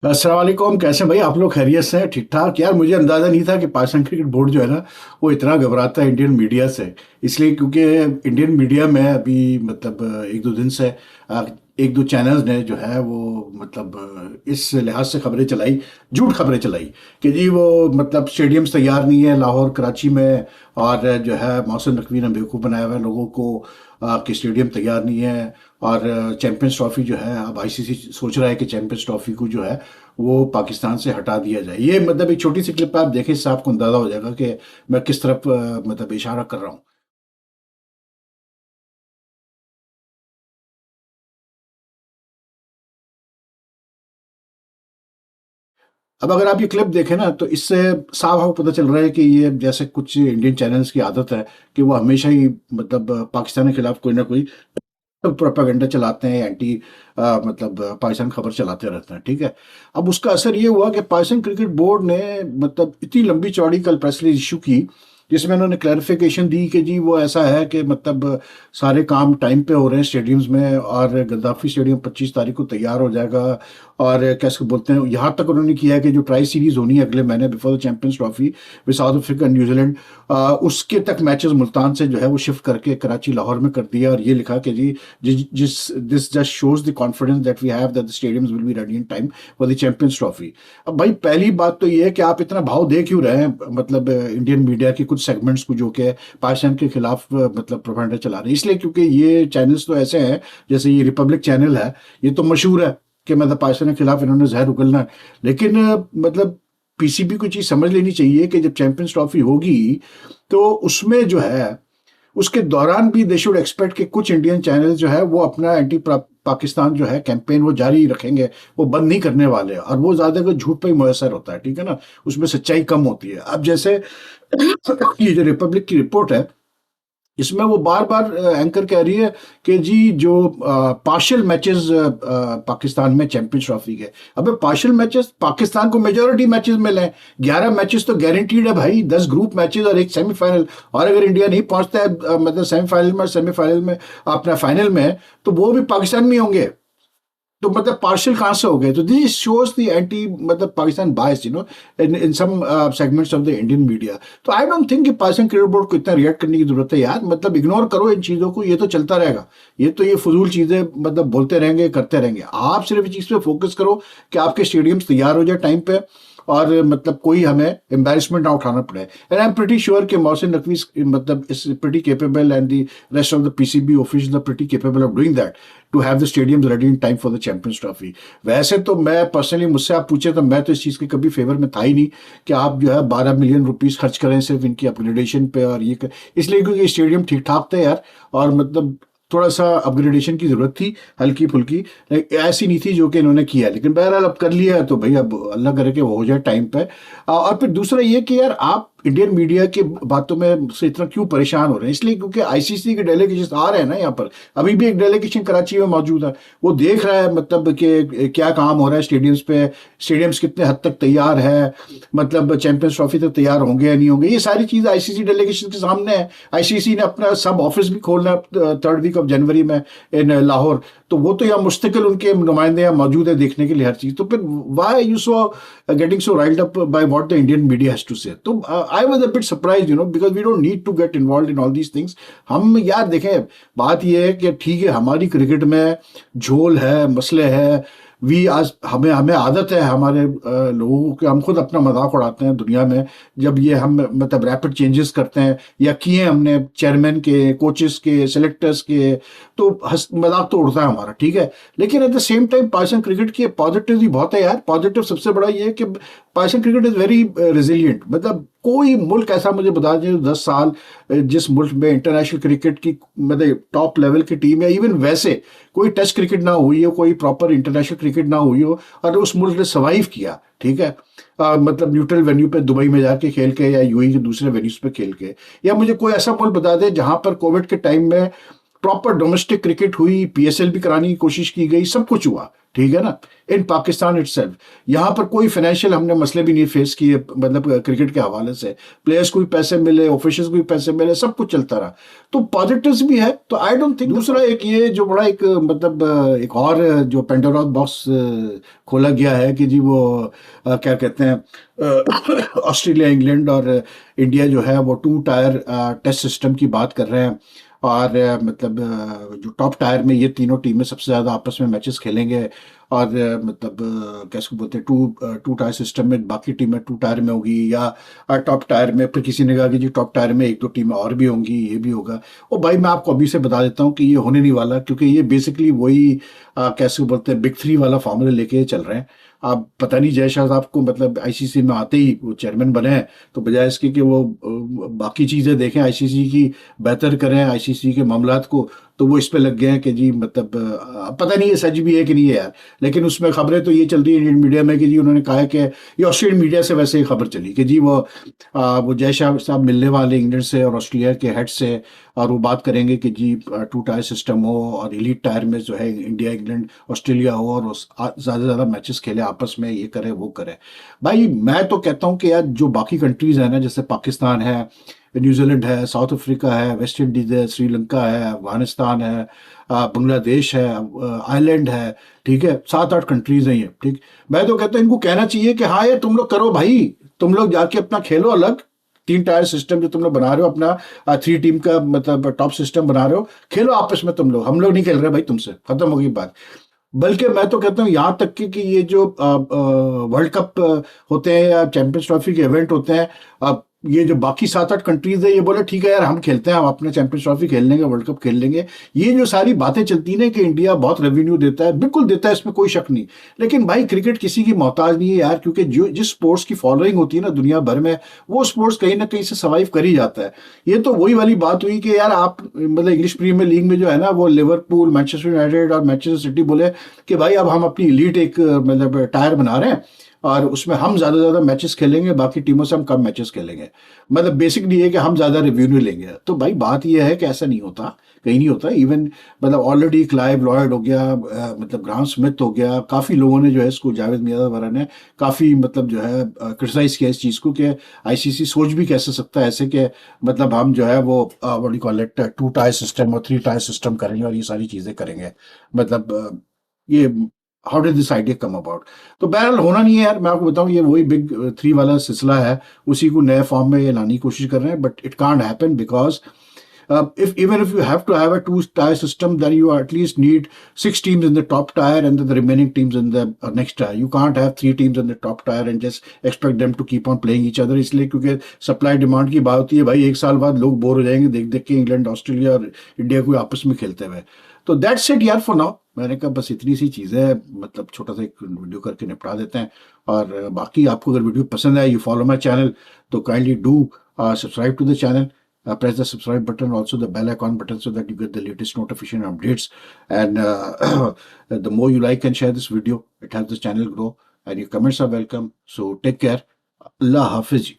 अस्सलाम वालेकुम। कैसे हैं भाई आप लोग? खैरियत से हैं? ठीक ठाक। यार मुझे अंदाज़ा नहीं था कि पाकिस्तान क्रिकेट बोर्ड जो है ना वो इतना घबराता है इंडियन मीडिया से। इसलिए क्योंकि इंडियन मीडिया में अभी मतलब एक दो दिन से अ, एक दो चैनल्स ने जो है वो मतलब इस लिहाज से खबरें चलाई, झूठ खबरें चलाई कि जी वो मतलब स्टेडियम्स तैयार नहीं है लाहौर कराची में। और जो है मोहसिन नकवी ने बेवकूफ़ बनाया हुआ है लोगों को कि स्टेडियम तैयार नहीं है। और चैंपियंस ट्रॉफी जो है अब आईसीसी सोच रहा है कि चैंपियंस ट्रॉफी को जो है वो पाकिस्तान से हटा दिया जाए। ये मतलब एक छोटी सी क्लिप आप देखें, इससे आपको अंदाजा हो जाएगा कि मैं किस तरफ मतलब इशारा कर रहा हूँ। अब अगर आप ये क्लिप देखें ना तो इससे साफ आपको पता चल रहा है कि ये जैसे कुछ इंडियन चैनल्स की आदत है कि वो हमेशा ही मतलब पाकिस्तान के खिलाफ कोई ना कोई प्रोपागेंडा चलाते हैं, एंटी मतलब पाकिस्तान खबर चलाते रहते हैं। ठीक है। अब उसका असर ये हुआ कि पाकिस्तान क्रिकेट बोर्ड ने मतलब इतनी लंबी चौड़ी कल प्रेस रिलीज इशू की जिसमें उन्होंने क्लैरिफिकेशन दी कि जी वो ऐसा है कि मतलब सारे काम टाइम पे हो रहे हैं स्टेडियम्स में, और गद्दाफी स्टेडियम 25 तारीख को तैयार हो जाएगा। और कैसे बोलते हैं, यहाँ तक उन्होंने किया है कि जो ट्राई सीरीज होनी है अगले महीने before the Champions trophy with south Africa New Zealand, उसके तक मैचेस मुल्तान से जो है वो शिफ्ट करके कराची लाहौर में कर दिया। और ये लिखा कि जी जिस this just shows the confidence that we have that the stadiums will be ready in time for the Champions Trophy. अब भाई पहली बात तो ये है कि आप इतना भाव दे क्यों रहे हैं मतलब इंडियन मीडिया के कुछ सेगमेंट्स को जो कि पाकिस्तान के खिलाफ मतलब प्रोपेगेंडा चला रहे हैं। इसलिए क्योंकि ये चैनल्स तो ऐसे हैं, जैसे ये रिपब्लिक चैनल है, ये तो मशहूर है कि मतलब पाकिस्तान के खिलाफ इन्होंने जहर उगलना है। लेकिन मतलब पीसीबी को चीज समझ लेनी चाहिए कि जब चैंपियंस ट्रॉफी होगी तो उसमें जो है उसके दौरान भी दे शुड एक्सपेक्ट कि कुछ इंडियन चैनल जो है वो अपना एंटी पाकिस्तान जो है कैंपेन वो जारी रखेंगे, वो बंद नहीं करने वाले। और वो ज्यादा को झूठ पे ही मुयसर होता है, ठीक है ना, उसमें सच्चाई कम होती है। अब जैसे ये जो रिपब्लिक की रिपोर्ट है इसमें वो बार बार एंकर कह रही है कि जी जो पार्शियल मैचेस पाकिस्तान में चैंपियंस ट्रॉफी के, अबे पार्शियल मैचेस पाकिस्तान को मेजोरिटी मैचेस मिले हैं। 11 मैचेस तो गारंटीड है भाई, 10 ग्रुप मैचेस और एक सेमीफाइनल। और अगर इंडिया नहीं पहुंचता है मतलब सेमीफाइनल में अपना फाइनल में, तो वो भी पाकिस्तान में ही होंगे। तो मतलब पार्शियल कहाँ से हो गए? तो दिस शोज द एंटी मतलब Pakistan bias in some segments of the Indian media. तो आई डोंट थिंक कि पाकिस्तान क्रिकेट बोर्ड को इतना रिएक्ट करने की जरूरत है यार। मतलब इग्नोर करो इन चीजों को, ये तो चलता रहेगा। ये फजूल चीजें मतलब बोलते रहेंगे, करते रहेंगे। आप सिर्फ इस चीज पे फोकस करो कि आपके स्टेडियम्स तैयार हो जाए टाइम पे, और मतलब कोई हमें एम्बेरसमेंट ना उठाना पड़े। And I am pretty sure कि मोहसिन नकवी मतलब is pretty capable and the rest of the PCB officials are pretty capable of doing that to have the stadiums ready in time for the Champions Trophy. वैसे तो मैं personally, मुझसे आप पूछे तो मैं तो इस चीज़ के कभी फेवर में था ही नहीं कि आप जो है 12 मिलियन रुपीस खर्च करें सिर्फ इनकी अपग्रेडेशन पे। और इसलिए क्योंकि स्टेडियम ठीक ठाक थे यार, और मतलब थोड़ा सा अपग्रेडेशन की जरूरत थी, हल्की फुल्की। ऐसी नहीं थी जो कि इन्होंने किया, लेकिन बहरहाल अब कर लिया है तो भाई अब अल्लाह करे कि वो हो जाए टाइम पे। और फिर दूसरा ये कि यार आप इंडियन मीडिया की बातों में से इतना क्यों परेशान हो रहे हैं? इसलिए क्योंकि आईसीसी के डेलीगेशन आ रहे हैं ना यहाँ पर। अभी भी एक डेलीगेशन कराची में मौजूद है, वो देख रहा है मतलब कि क्या काम हो रहा है स्टेडियम्स पे, स्टेडियम्स कितने हद तक तैयार है, मतलब चैंपियंस ट्रॉफी तक तैयार होंगे या नहीं होंगे। ये सारी चीज़ आईसीसी डेलीगेशन के सामने है। आईसीसी ने अपना सब ऑफिस भी खोलना 3rd वीक ऑफ जनवरी में इन लाहौर। तो वो तो यहाँ मुस्तकिल उनके नुमाइंदे यहाँ मौजूद है देखने के लिए हर चीज़। तो फिर why you so getting so riled up by what the Indian media has to say? तो I was a bit surprised, because we don't need to get involved in all these things. हम यार देखें, बात ये है कि ठीक है हमारी क्रिकेट में झोल है, मसले है। वी आज हमें हमें आदत है हमारे लोगों को कि हम खुद अपना मजाक उड़ाते हैं दुनिया में जब ये हम मतलब रैपिड चेंजेस करते हैं या किए हमने चेयरमैन के, कोचेस के, सेलेक्टर्स के, तो मजाक तो उड़ता है हमारा, ठीक है। लेकिन at the same time Pakistan cricket के पॉजिटिव भी बहुत है यार। पॉजिटिव सबसे बड़ा ये है कि Pakistan cricket is very resilient. मतलब कोई मुल्क ऐसा मुझे बता दें 10 साल जिस मुल्क में इंटरनेशनल क्रिकेट की मतलब टॉप लेवल की टीम, या इवन वैसे कोई टेस्ट क्रिकेट ना हुई हो, कोई प्रॉपर इंटरनेशनल क्रिकेट ना हुई हो, और उस मुल्क ने सर्वाइव किया, ठीक है। मतलब न्यूट्रल वेन्यू पे दुबई में जाके खेल के या यूएई के दूसरे वेन्यूज पे खेल के। या मुझे कोई ऐसा मुल्क बता दे जहां पर कोविड के टाइम में प्रॉपर डोमेस्टिक क्रिकेट हुई, पीएसएल भी कराने की कोशिश की गई, सब कुछ हुआ, ठीक है ना, इन पाकिस्तान इटसेल्फ। यहाँ पर कोई फाइनेंशियल हमने मसले भी नहीं फेस किए, मतलब क्रिकेट के हवाले से प्लेयर्स को भी पैसे मिले, ऑफिशियल्स को भी पैसे मिले, सब कुछ चलता रहा। तो पॉजिटिव्स भी है। तो आई डोंट थिंक। दूसरा एक ये जो बड़ा एक मतलब एक और जो पेंडोरा बॉक्स खोला गया है कि जी वो क्या कहते हैं ऑस्ट्रेलिया, इंग्लैंड और इंडिया जो है वो 2 टायर टेस्ट सिस्टम की बात कर रहे हैं। और मतलब जो टॉप टायर में ये तीनों टीमें सबसे ज़्यादा आपस में मैचेस खेलेंगे। और मतलब कैसे बोलते हैं, टू टायर सिस्टम में बाकी टीमें 2 टायर में होगी, या टॉप टायर में। फिर किसी ने कहा कि जी टॉप टायर में 1-2 टीमें और भी होंगी, ये भी होगा। और भाई मैं आपको अभी से बता देता हूँ कि ये होने नहीं वाला, क्योंकि ये बेसिकली वही कैसे बोलते हैं, बिग 3 वाला फॉर्मूला लेके चल रहे हैं। आप पता नहीं जय शाह साहब को मतलब आईसीसी में आते ही वो चेयरमैन बने हैं, तो बजाय इसके कि वो बाकी चीज़ें देखें, आईसीसी की बेहतर करें, आईसीसी के मामलात को, तो वो इस पे लग गए हैं कि जी मतलब पता नहीं ये सच भी है कि नहीं है यार। लेकिन उसमें खबरें तो ये चल रही है इंडियन मीडिया में कि जी उन्होंने कहा है कि ये ऑस्ट्रेलियन मीडिया से वैसे ही खबर चली कि जी वो जय शाह साहब मिलने वाले इंग्लैंड से और ऑस्ट्रेलिया के हेड से, और वो बात करेंगे कि जी 2 टायर सिस्टम हो और एलीट टायर में जो है इंडिया, इंग्लैंड, ऑस्ट्रेलिया हो, और ज़्यादा से ज़्यादा मैचेस खेले आपस में, ये करे वो करे। भाई मैं तो कहता हूँ कि यार जो बाकी कंट्रीज है ना, जैसे पाकिस्तान है, न्यूजीलैंड है, साउथ अफ्रीका है, वेस्ट इंडीज है, श्रीलंका है, अफगानिस्तान है, बांग्लादेश है, आयरलैंड है, ठीक है, 7-8 कंट्रीज हैं ये, ठीक। मैं तो कहता हूँ इनको कहना चाहिए कि हाँ ये तुम लोग करो भाई, तुम लोग जाके अपना खेलो अलग, 3 टायर सिस्टम जो तुम लोग बना रहे हो, अपना 3 टीम का मतलब टॉप सिस्टम बना रहे हो, खेलो आपस में तुम लोग, हम लोग नहीं खेल रहे भाई तुमसे, खत्म हो गई बात। बल्कि मैं तो कहता हूँ यहाँ तक कि ये जो वर्ल्ड कप होते हैं या चैंपियंस ट्रॉफी के इवेंट होते हैं, ये जो बाकी 7-8 कंट्रीज है ये बोले ठीक है यार हम खेलते हैं, हम अपने चैंपियंस ट्रॉफी खेल लेंगे, वर्ल्ड कप खेल लेंगे। ये जो सारी बातें चलती ना कि इंडिया बहुत रेवेन्यू देता है, बिल्कुल देता है, इसमें कोई शक नहीं। लेकिन भाई क्रिकेट किसी की मोहताज नहीं है यार, क्योंकि जो जिस स्पोर्ट्स की फॉलोइंग होती है ना दुनिया भर में, वो स्पोर्ट्स कहीं ना कहीं से सर्वाइव कर ही जाता है। ये तो वही वाली बात हुई कि यार आप मतलब इंग्लिश प्रीमियर लीग में जो है ना, वो लिवरपूल, मैनचेस्टर यूनाइटेड और मैनचेस्टर सिटी बोले कि भाई अब हम अपनी एलीट एक मतलब टायर बना रहे हैं, और उसमें हम ज़्यादा से ज़्यादा मैचेस खेलेंगे, बाकी टीमों से हम कम मैचेस खेलेंगे। मतलब बेसिकली ये कि हम ज़्यादा रेवेन्यू लेंगे। तो भाई बात ये है कि ऐसा नहीं होता, कहीं नहीं होता। इवन मतलब ऑलरेडी क्लाइव लॉयड हो गया, मतलब ग्राहम स्मिथ हो गया, काफ़ी लोगों ने जो है इसको, जावेद मियां वगैरह ने काफ़ी मतलब जो है क्रिटिसाइज किया इस चीज़ को कि आईसीसी सोच भी कैसे सकता है ऐसे कि मतलब हम जो है वो what you call it 2 tier system और 3 टायर सिस्टम करेंगे और ये सारी चीज़ें करेंगे। मतलब ये how did this idea come about. तो बहरहाल होना नहीं है यार, मैं आपको बताऊं ये वही बिग 3 वाला सिलसिला है, उसी को नए फॉर्म में ये लाने की कोशिश कर रहे हैं, but it can't happen because if even if you have to have a 2 tier system, then you at least need 6 teams in the top tier and then the remaining teams in the next tier. You can't have 3 teams in the top tier and just expect them to keep on playing each other, इसलिए क्योंकि supply demand की बात होती है भाई, एक साल बाद लोग बोर हो जाएंगे देख देख के इंग्लैंड, ऑस्ट्रेलिया और इंडिया को आपस में खेलते हुए। तो दैट्स इट यार फॉर नाउ। मैंने कहा बस इतनी सी चीज़ें है, मतलब छोटा सा एक वीडियो करके निपटा देते हैं। और बाकी आपको अगर वीडियो पसंद आए, यू फॉलो माई चैनल, तो kindly do subscribe to the channel. Press the subscribe button, also the bell icon button, so that you get the latest notification updates. And the more you like and share this video, it helps the channel grow. And your comments are welcome. So take care. Allah Hafiz.